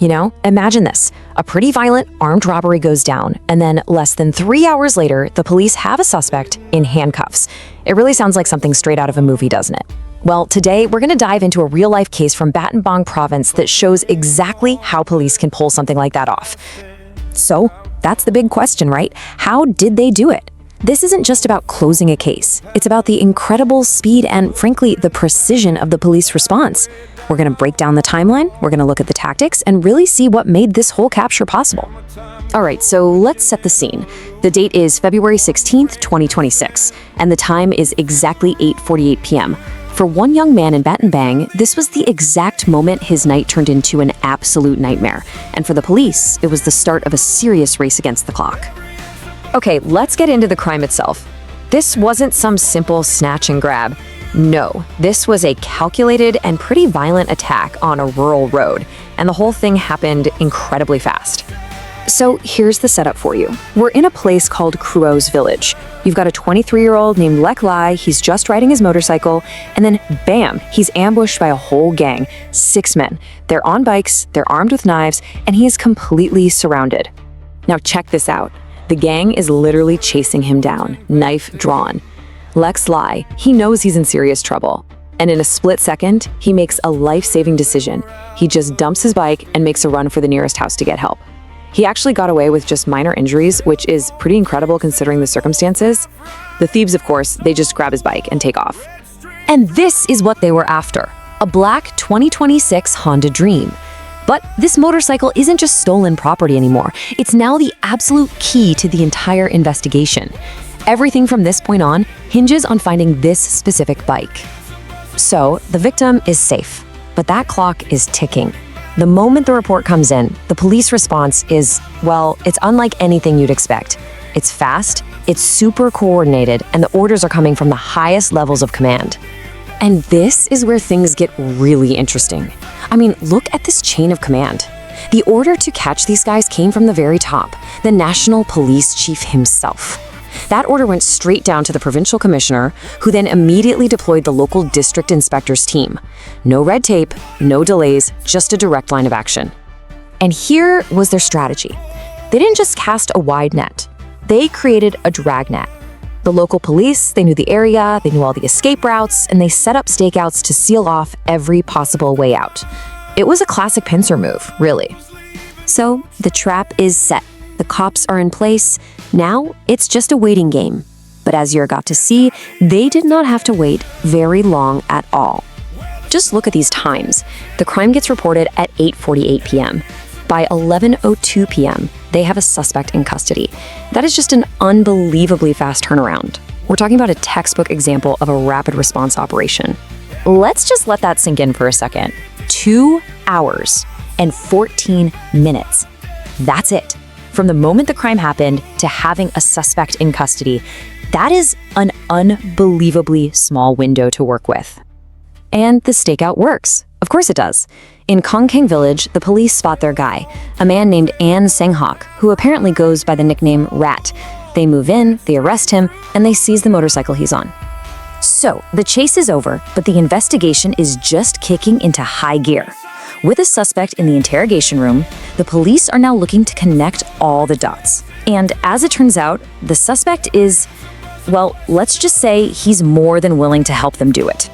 Imagine this. A pretty violent armed robbery goes down, and then less than 3 hours later, the police have a suspect in handcuffs. It really sounds like something straight out of a movie, doesn't it? Well, today we're going to dive into a real-life case from Battambang Province that shows exactly how police can pull something like that off. So, that's the big question, right? How did they do it? This isn't just about closing a case. It's about the incredible speed and, frankly, the precision of the police response. We're going to break down the timeline, we're going to look at the tactics, and really see what made this whole capture possible. All right, so let's set the scene. The date is February 16th, 2026, and the time is exactly 8:48 p.m. For one young man in Battambang, this was the exact moment his night turned into an absolute nightmare. And for the police, it was the start of a serious race against the clock. Okay, let's get into the crime itself. This wasn't some simple snatch and grab. No, this was a calculated and pretty violent attack on a rural road, and the whole thing happened incredibly fast. So here's the setup for you. We're in a place called Kruo's Village. You've got a 23-year-old named Lek Lai, he's just riding his motorcycle, and then bam, he's ambushed by a whole gang, 6 men. They're on bikes, they're armed with knives, and he is completely surrounded. Now check this out. The gang is literally chasing him down, knife drawn. Lek Lai, he knows he's in serious trouble. And in a split second, he makes a life-saving decision. He just dumps his bike and makes a run for the nearest house to get help. He actually got away with just minor injuries, which is pretty incredible considering the circumstances. The thieves, of course, they just grab his bike and take off. And this is what they were after, a black 2026 Honda Dream. But this motorcycle isn't just stolen property anymore. It's now the absolute key to the entire investigation. Everything from this point on hinges on finding this specific bike. So, the victim is safe, but that clock is ticking. The moment the report comes in, the police response is, well, it's unlike anything you'd expect. It's fast, it's super coordinated, and the orders are coming from the highest levels of command. And this is where things get really interesting. I mean, look at this chain of command. The order to catch these guys came from the very top, the National Police Chief himself. That order went straight down to the provincial commissioner, who then immediately deployed the local district inspector's team. No red tape, no delays, just a direct line of action. And here was their strategy. They didn't just cast a wide net. They created a dragnet. The local police, they knew the area, they knew all the escape routes, and they set up stakeouts to seal off every possible way out. It was a classic pincer move, really. So, the trap is set. The cops are in place. Now, it's just a waiting game. But as you're about to see, they did not have to wait very long at all. Just look at these times. The crime gets reported at 8:48 p.m. By 11:02 p.m., they have a suspect in custody. That is just an unbelievably fast turnaround. We're talking about a textbook example of a rapid response operation. Let's just let that sink in for a second. 2 hours and 14 minutes. That's it. From the moment the crime happened to having a suspect in custody, that is an unbelievably small window to work with. And the stakeout works. Of course it does. In Kongkeng Village, the police spot their guy, a man named An Senghok, who apparently goes by the nickname Rat. They move in, they arrest him, and they seize the motorcycle he's on. So, the chase is over, but the investigation is just kicking into high gear. With a suspect in the interrogation room, the police are now looking to connect all the dots. And as it turns out, the suspect is, well, let's just say he's more than willing to help them do it.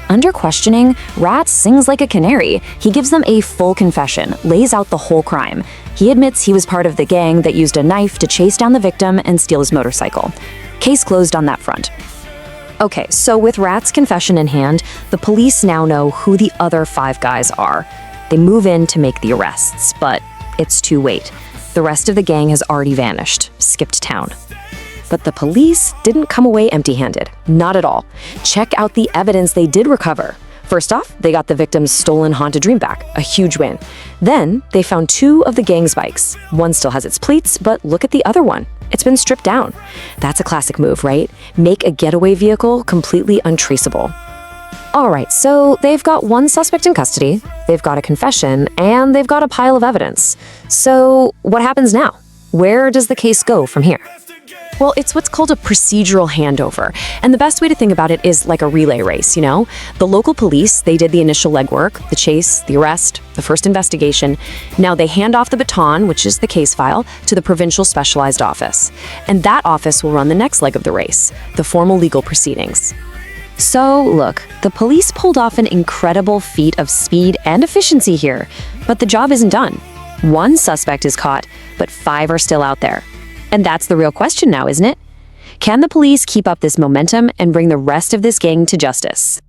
Under questioning, Rat sings like a canary. He gives them a full confession, lays out the whole crime. He admits he was part of the gang that used a knife to chase down the victim and steal his motorcycle. Case closed on that front. Okay, so with Rat's confession in hand, the police now know who the other 5 guys are. They move in to make the arrests, but it's too late. The rest of the gang has already vanished, skipped town. But the police didn't come away empty-handed. Not at all. Check out the evidence they did recover. First off, they got the victim's stolen Honda Dream back, a huge win. Then, they found 2 of the gang's bikes. One still has its plates, but look at the other one. It's been stripped down. That's a classic move, right? Make a getaway vehicle completely untraceable. All right, so they've got one suspect in custody, they've got a confession, and they've got a pile of evidence. So what happens now? Where does the case go from here? Well, it's what's called a procedural handover. And the best way to think about it is like a relay race, you know? The local police, they did the initial legwork, the chase, the arrest, the first investigation. Now they hand off the baton, which is the case file, to the provincial specialized office. And that office will run the next leg of the race, the formal legal proceedings. So, look, the police pulled off an incredible feat of speed and efficiency here. But the job isn't done. One suspect is caught, but 5 are still out there. And that's the real question now, isn't it? Can the police keep up this momentum and bring the rest of this gang to justice?